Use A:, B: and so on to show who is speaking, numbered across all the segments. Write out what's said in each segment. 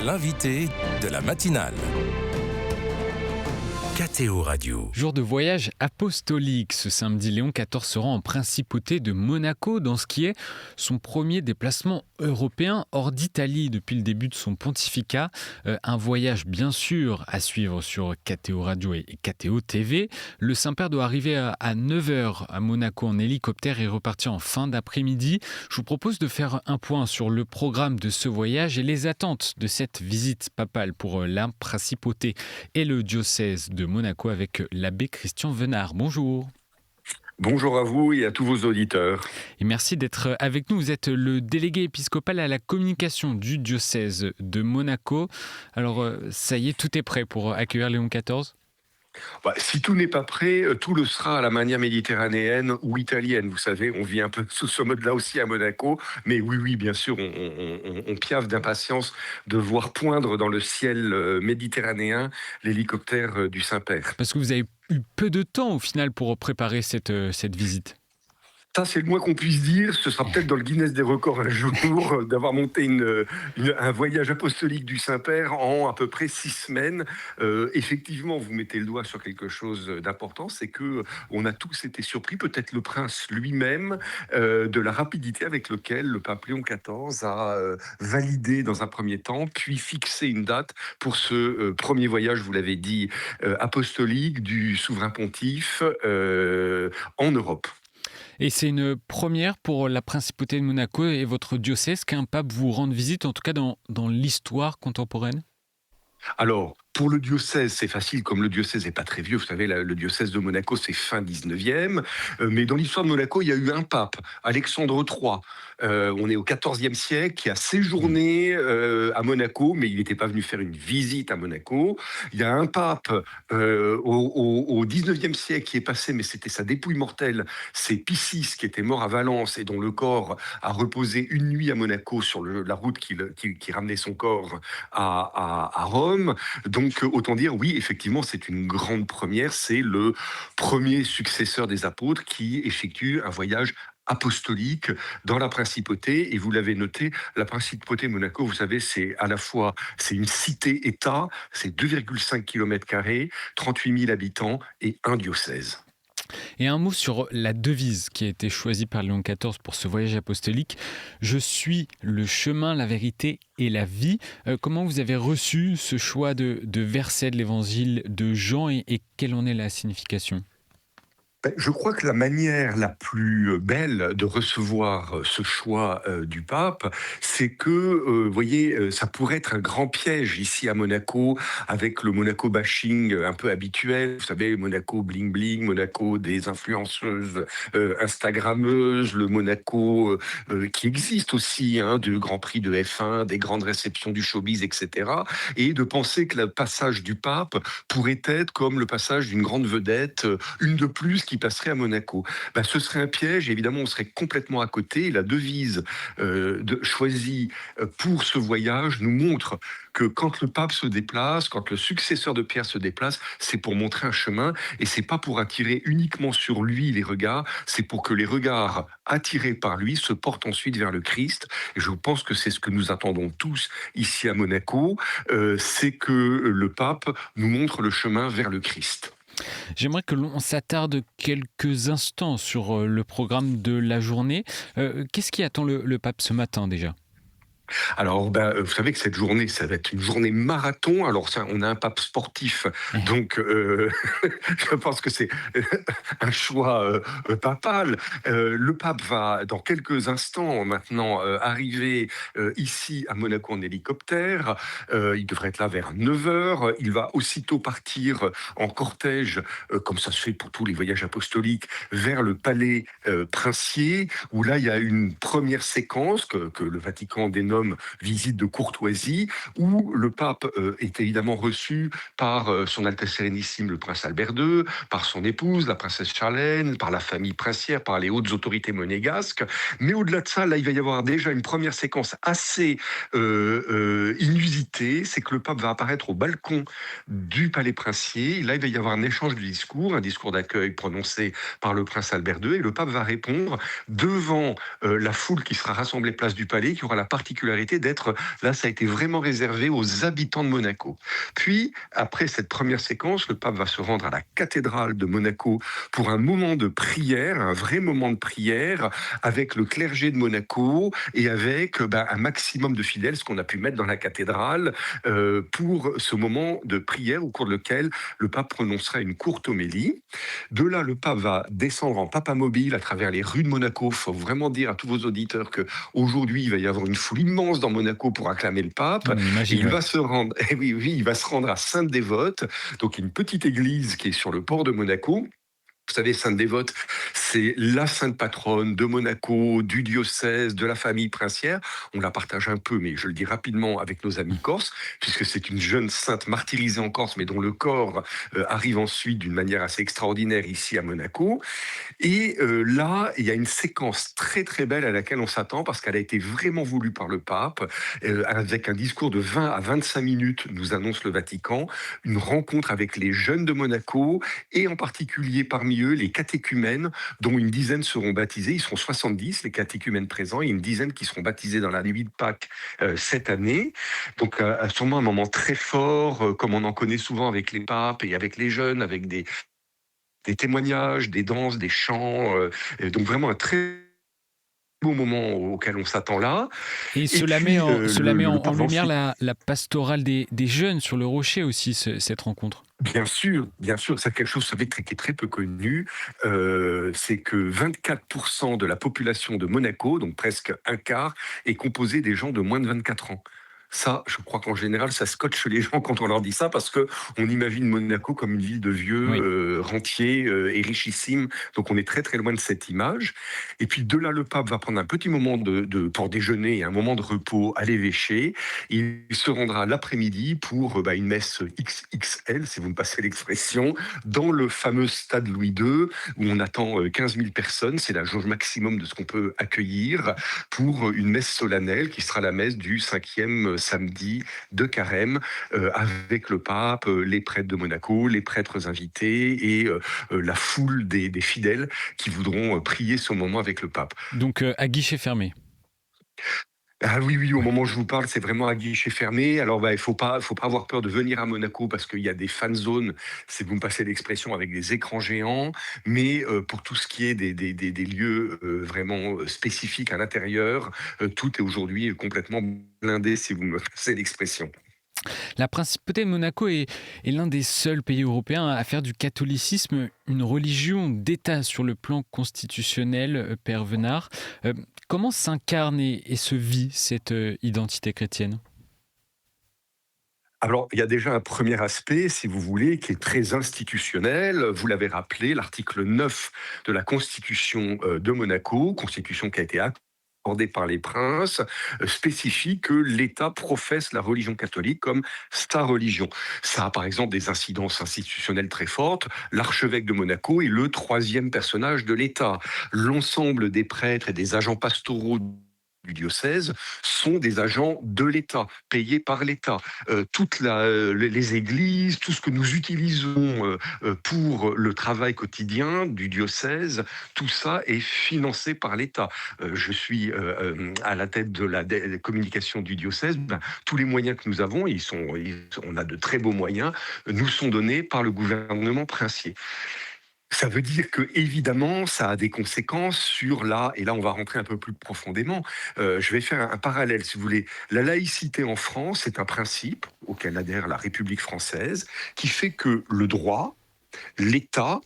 A: l'invité de la matinale. KTO Radio.
B: Jour de voyage apostolique. Ce samedi, Léon XIV se rend en principauté de Monaco dans ce qui est son premier déplacement européen hors d'Italie depuis le début de son pontificat. Un voyage bien sûr à suivre sur KTO Radio et KTO TV. Le Saint-Père doit arriver à 9h à Monaco en hélicoptère et repartir en fin d'après-midi. Je vous propose de faire un point sur le programme de ce voyage et les attentes de cette visite papale pour la principauté et le diocèse de Monaco avec l'abbé Christian Venard. Bonjour.
C: Bonjour à vous et à tous vos auditeurs.
B: Et merci d'être avec nous. Vous êtes le délégué épiscopal à la communication du diocèse de Monaco. Alors, ça y est, tout est prêt pour accueillir Léon XIV ?
C: Si tout n'est pas prêt, tout le sera à la manière méditerranéenne ou italienne. Vous savez, on vit un peu sous ce mode-là aussi à Monaco. Mais oui, bien sûr, on piaffe d'impatience de voir poindre dans le ciel méditerranéen l'hélicoptère du Saint-Père.
B: Parce que vous avez eu peu de temps au final pour préparer cette visite.
C: Ça, c'est le moins qu'on puisse dire. Ce sera peut-être dans le Guinness des records un jour d'avoir monté un voyage apostolique du Saint-Père en à peu près 6 semaines. Effectivement, vous mettez le doigt sur quelque chose d'important, c'est que on a tous été surpris, peut-être le prince lui-même, de la rapidité avec laquelle le pape Léon XIV a validé dans un premier temps, puis fixé une date pour ce premier voyage, vous l'avez dit, apostolique du souverain pontife en Europe.
B: Et c'est une première pour la principauté de Monaco et votre diocèse qu'un pape vous rende visite, en tout cas dans l'histoire contemporaine ?
C: Alors, pour le diocèse, c'est facile, comme le diocèse n'est pas très vieux. Vous savez, le diocèse de Monaco, c'est fin 19e. Mais dans l'histoire de Monaco, il y a eu un pape, Alexandre III. On est au XIVe siècle, qui a séjourné à Monaco, mais il n'était pas venu faire une visite à Monaco. Il y a un pape au XIXe siècle qui est passé, mais c'était sa dépouille mortelle. C'est Pie VI qui était mort à Valence et dont le corps a reposé une nuit à Monaco sur la route qui ramenait son corps à Rome. Donc, autant dire, oui, effectivement, c'est une grande première. C'est le premier successeur des apôtres qui effectue un voyage apostolique dans la principauté. Et vous l'avez noté, la principauté de Monaco, vous savez, c'est une cité-État, c'est 2,5 km², 38 000 habitants et un diocèse.
B: Et un mot sur la devise qui a été choisie par Léon XIV pour ce voyage apostolique. Je suis le chemin, la vérité et la vie. Comment vous avez reçu ce choix de versets de l'évangile de Jean et quelle en est la signification ?
C: Je crois que la manière la plus belle de recevoir ce choix du pape, c'est que, vous voyez, ça pourrait être un grand piège ici à Monaco, avec le Monaco bashing un peu habituel. Vous savez, Monaco bling bling, Monaco des influenceuses instagrammeuses, le Monaco qui existe aussi, du Grand Prix de F1, des grandes réceptions du showbiz, etc. Et de penser que le passage du pape pourrait être comme le passage d'une grande vedette, une de plus, qui passerait à Monaco. Ce serait un piège, et évidemment on serait complètement à côté. Et la devise choisie pour ce voyage nous montre que quand le pape se déplace, quand le successeur de Pierre se déplace, c'est pour montrer un chemin, et c'est pas pour attirer uniquement sur lui les regards, c'est pour que les regards attirés par lui se portent ensuite vers le Christ. Et je pense que c'est ce que nous attendons tous ici à Monaco, c'est que le pape nous montre le chemin vers le Christ.
B: J'aimerais que l'on s'attarde quelques instants sur le programme de la journée. Qu'est-ce qui attend le pape ce matin déjà ?
C: Alors, vous savez que cette journée, ça va être une journée marathon. Alors, ça, on a un pape sportif, donc je pense que c'est un choix papal. Le pape va, dans quelques instants maintenant, arriver ici à Monaco en hélicoptère. Il devrait être là vers 9h. Il va aussitôt partir en cortège, comme ça se fait pour tous les voyages apostoliques, vers le palais princier, où là, il y a une première séquence que le Vatican dénomme visite de courtoisie, où le pape est évidemment reçu par son Altesse Sérénissime le prince Albert II, par son épouse, la princesse Charlène, par la famille princière, par les hautes autorités monégasques. Mais au-delà de ça, là, il va y avoir déjà une première séquence assez inusitée, c'est que le pape va apparaître au balcon du palais princier. Là, il va y avoir un échange de discours, un discours d'accueil prononcé par le prince Albert II, et le pape va répondre devant la foule qui sera rassemblée place du palais, qui aura la particularité particularité d'être, là, ça a été vraiment réservé aux habitants de Monaco. Puis, après cette première séquence, le pape va se rendre à la cathédrale de Monaco pour un moment de prière, un vrai moment de prière, avec le clergé de Monaco et avec un maximum de fidèles, ce qu'on a pu mettre dans la cathédrale, pour ce moment de prière au cours de lequel le pape prononcera une courte homélie. De là, le pape va descendre en papamobile à travers les rues de Monaco. Il faut vraiment dire à tous vos auditeurs qu'aujourd'hui, il va y avoir une foule immense dans Monaco pour acclamer le pape.
B: On
C: Et
B: imagine,
C: il
B: ouais.
C: va se rendre, oui, il va se rendre à Sainte-Dévote, donc une petite église qui est sur le port de Monaco. Vous savez, Sainte-Dévote, c'est la sainte patronne de Monaco, du diocèse, de la famille princière. On la partage un peu, mais je le dis rapidement, avec nos amis corses, puisque c'est une jeune sainte martyrisée en Corse, mais dont le corps arrive ensuite d'une manière assez extraordinaire ici à Monaco. Et là, il y a une séquence très très belle à laquelle on s'attend, parce qu'elle a été vraiment voulue par le pape, avec un discours de 20 à 25 minutes, nous annonce le Vatican, une rencontre avec les jeunes de Monaco, et en particulier parmi eux les catéchumènes, dont une dizaine seront baptisés. Ils seront 70, les catéchumènes présents, et une dizaine qui seront baptisés dans la nuit de Pâques cette année. Donc sûrement un moment très fort, comme on en connaît souvent avec les papes et avec les jeunes, avec des témoignages, des danses, des chants. Donc vraiment un très beau moment auquel on s'attend là.
B: Et
C: Et puis
B: cela met
C: le
B: en
C: pape va
B: lumière
C: ensuite.
B: la pastorale des jeunes sur le rocher aussi, cette rencontre.
C: Bien sûr, c'est quelque chose, vous savez, qui est très peu connu. C'est que 24% de la population de Monaco, donc presque un quart, est composée des gens de moins de 24 ans. Ça, je crois qu'en général, ça scotche les gens quand on leur dit ça, parce que on imagine Monaco comme une ville de vieux,
B: Oui.
C: rentiers et richissime. Donc on est très très loin de cette image. Et puis de là, le pape va prendre un petit moment pour déjeuner et un moment de repos à l'évêché. Il se rendra l'après-midi pour une messe XXL, si vous me passez l'expression, dans le fameux stade Louis II, où on attend 15 000 personnes. C'est la jauge maximum de ce qu'on peut accueillir pour une messe solennelle qui sera la messe du 5e samedi de Carême, avec le pape, les prêtres de Monaco, les prêtres invités et la foule des fidèles qui voudront prier ce moment avec le pape.
B: Donc à guichet fermé.
C: Ah oui, oui, au
B: Ouais.
C: moment où je vous parle, c'est vraiment à guichet fermé. Alors, il faut pas avoir peur de venir à Monaco parce qu'il y a des fan zones, si vous me passez l'expression, avec des écrans géants. Mais pour tout ce qui est des lieux vraiment spécifiques à l'intérieur, tout est aujourd'hui complètement blindé, si vous me passez l'expression.
B: La principauté de Monaco est l'un des seuls pays européens à faire du catholicisme une religion d'État sur le plan constitutionnel, Père Venard. Euh, Comment s'incarne et se vit cette identité chrétienne?
C: Alors, il y a déjà un premier aspect, si vous voulez, qui est très institutionnel. Vous l'avez rappelé, l'article 9 de la Constitution de Monaco, constitution qui a été accordée par les princes, spécifie que l'État professe la religion catholique comme sa religion. Ça a par exemple des incidences institutionnelles très fortes. L'archevêque de Monaco est le troisième personnage de l'État. L'ensemble des prêtres et des agents pastoraux du diocèse sont des agents de l'État, payés par l'État. Les églises, tout ce que nous utilisons pour le travail quotidien du diocèse, tout ça est financé par l'État. Je suis à la tête de la communication du diocèse. Tous les moyens que nous avons, on a de très beaux moyens, nous sont donnés par le gouvernement princier. Ça veut dire que évidemment, ça a des conséquences sur et là on va rentrer un peu plus profondément. Je vais faire un parallèle, si vous voulez. La laïcité en France, c'est un principe auquel adhère la République française, qui fait que le droit, l'État,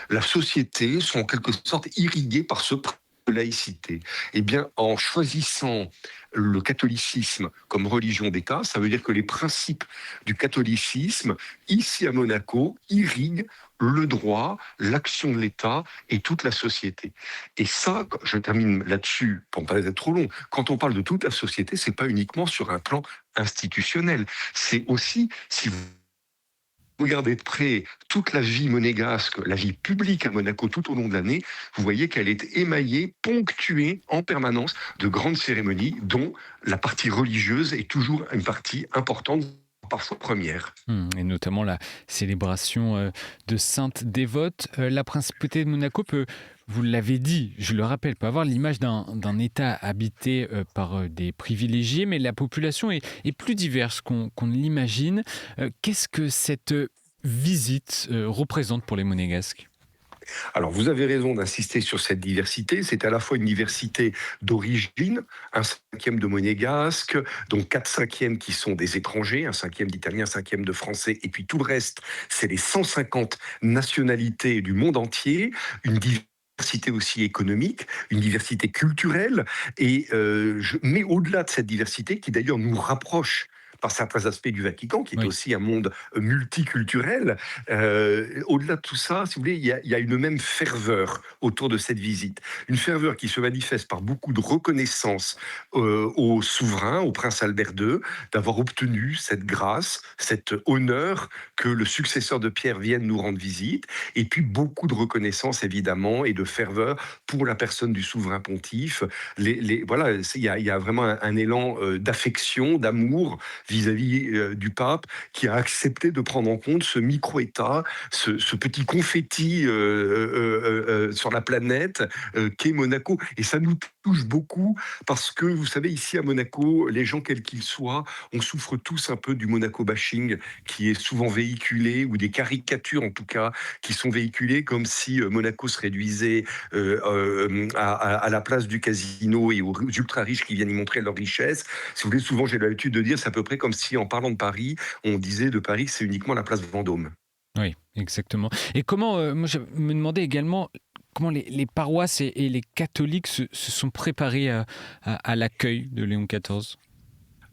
C: la société sont en quelque sorte irrigués par ce principe de laïcité. Eh bien, en choisissant le catholicisme comme religion d'État, ça veut dire que les principes du catholicisme, ici à Monaco, irriguent le droit, l'action de l'État et toute la société. Et ça, je termine là-dessus pour ne pas être trop long, quand on parle de toute la société, c'est pas uniquement sur un plan institutionnel, c'est aussi, si vous regardez de près toute la vie monégasque, la vie publique à Monaco tout au long de l'année, vous voyez qu'elle est émaillée, ponctuée en permanence de grandes cérémonies dont la partie religieuse est toujours une partie importante, parfois première.
B: Et notamment la célébration de Sainte Dévote. La principauté de Monaco peut vous l'avez dit, je le rappelle, peut avoir l'image d'un État habité par des privilégiés, mais la population est plus diverse qu'on ne l'imagine. Qu'est-ce que cette visite représente pour les Monégasques ?
C: Alors, vous avez raison d'insister sur cette diversité. C'est à la fois une diversité d'origine, un cinquième de monégasques, donc 4/5 qui sont des étrangers, un cinquième d'italiens, un cinquième de français, et puis tout le reste, c'est les 150 nationalités du monde entier, une diversité aussi économique, une diversité culturelle, mais au-delà de cette diversité, qui d'ailleurs nous rapproche par certains aspects du Vatican, qui est
B: Oui,
C: aussi un monde multiculturel. Au-delà de tout ça, si vous voulez, il y a une même ferveur autour de cette visite. Une ferveur qui se manifeste par beaucoup de reconnaissance au souverain, au prince Albert II, d'avoir obtenu cette grâce, cet honneur que le successeur de Pierre vienne nous rendre visite. Et puis beaucoup de reconnaissance, évidemment, et de ferveur pour la personne du souverain pontife. Voilà, il y a vraiment un élan d'affection, d'amour vis-à-vis du pape, qui a accepté de prendre en compte ce micro-État, ce petit confetti sur la planète qu'est Monaco. Et ça nous touche beaucoup parce que, vous savez, ici à Monaco, les gens, quels qu'ils soient, on souffre tous un peu du Monaco bashing qui est souvent véhiculé, ou des caricatures en tout cas, qui sont véhiculées comme si Monaco se réduisait à la place du casino et aux ultra riches qui viennent y montrer leur richesse. Si vous voulez, souvent j'ai l'habitude de dire, c'est à peu près comme si en parlant de Paris, on disait de Paris c'est uniquement la place Vendôme.
B: oui, exactement. Et comment, moi je me demandais également comment les paroisses et les catholiques se sont préparés à l'accueil de Léon XIV.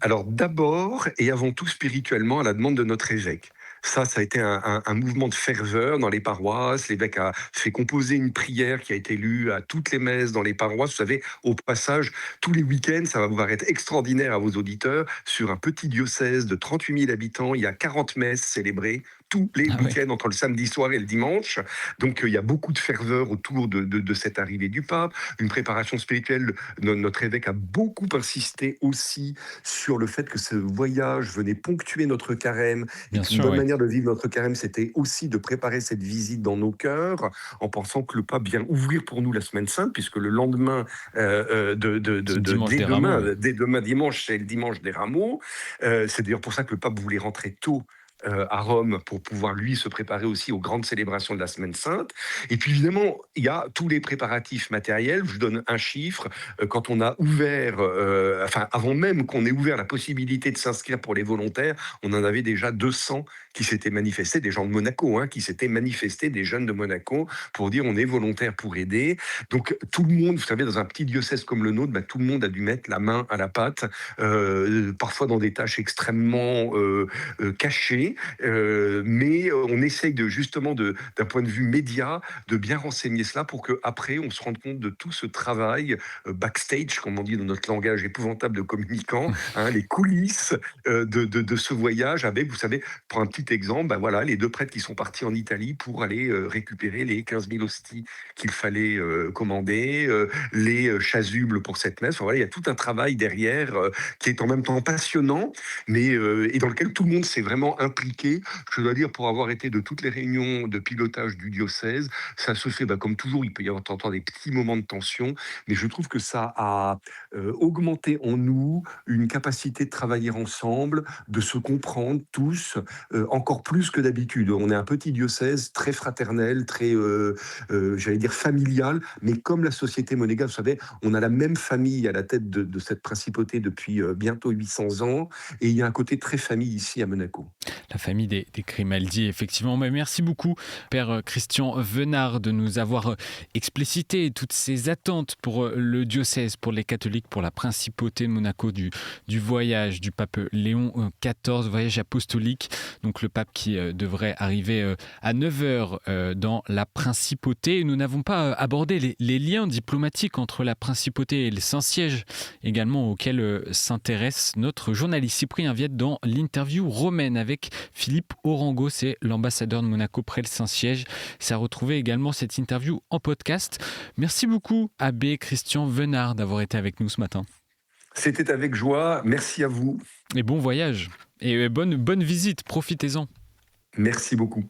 C: Alors d'abord et avant tout spirituellement, à la demande de notre évêque. Ça a été un mouvement de ferveur dans les paroisses. L'évêque a fait composer une prière qui a été lue à toutes les messes dans les paroisses. Vous savez, au passage, tous les week-ends, ça va vous paraître extraordinaire à vos auditeurs, sur un petit diocèse de 38 000 habitants, il y a 40 messes célébrées tous les
B: Ah ouais.
C: week-ends entre le samedi soir et le dimanche. Donc il y a beaucoup de ferveur autour de cette arrivée du pape, une préparation spirituelle. Notre évêque a beaucoup insisté aussi sur le fait que ce voyage venait ponctuer notre carême, et
B: Bien
C: qu'une
B: sûr,
C: bonne
B: oui.
C: manière de vivre notre carême, c'était aussi de préparer cette visite dans nos cœurs, en pensant que le pape vient ouvrir pour nous la semaine sainte, puisque le lendemain,
B: C'est le dimanche des Rameaux, oui.
C: dès demain dimanche, c'est le dimanche des Rameaux. C'est d'ailleurs pour ça que le pape voulait rentrer tôt à Rome, pour pouvoir lui se préparer aussi aux grandes célébrations de la Semaine Sainte. Et puis évidemment, il y a tous les préparatifs matériels. Je vous donne un chiffre. Quand on a ouvert, avant même qu'on ait ouvert la possibilité de s'inscrire pour les volontaires, on en avait déjà 200 qui s'étaient manifestés, des gens de Monaco, qui s'étaient manifestés, des jeunes de Monaco, pour dire on est volontaire pour aider. Donc tout le monde, vous savez, dans un petit diocèse comme le nôtre, tout le monde a dû mettre la main à la pâte, parfois dans des tâches extrêmement cachées. Mais on essaye d'un point de vue média, de bien renseigner cela pour qu'après, on se rende compte de tout ce travail backstage, comme on dit dans notre langage épouvantable de communicant, les coulisses de ce voyage avec, vous savez, pour un petit exemple, voilà, les 2 prêtres qui sont partis en Italie pour aller récupérer les 15 000 hosties qu'il fallait commander, les chasubles pour cette messe. Enfin, voilà, il y a tout un travail derrière qui est en même temps passionnant, mais et dans lequel tout le monde s'est vraiment impliqué. Je dois dire, pour avoir été de toutes les réunions de pilotage du diocèse, ça se fait comme toujours. Il peut y avoir de temps en temps des petits moments de tension, mais je trouve que ça a augmenté en nous une capacité de travailler ensemble, de se comprendre tous, encore plus que d'habitude. On est un petit diocèse très fraternel, très, j'allais dire familial, mais comme la société monégasque, vous savez, on a la même famille à la tête de cette principauté depuis bientôt 800 ans, et il y a un côté très famille ici à Monaco.
B: La famille des Grimaldi, effectivement. Mais merci beaucoup, Père Christian Venard, de nous avoir explicité toutes ces attentes pour le diocèse, pour les catholiques, pour la principauté de Monaco, du voyage du pape Léon XIV, voyage apostolique. Donc le pape qui devrait arriver à 9h dans la principauté. Nous n'avons pas abordé les liens diplomatiques entre la principauté et le Saint-Siège, également auxquels s'intéresse notre journaliste Cyprien Viette dans l'interview romaine avec Philippe Orango, c'est l'ambassadeur de Monaco près le Saint-Siège. Ça a retrouvé également cette interview en podcast. Merci beaucoup, abbé Christian Venard, d'avoir été avec nous ce matin.
C: C'était avec joie. Merci à vous.
B: Et bon voyage. Et bonne visite. Profitez-en.
C: Merci beaucoup.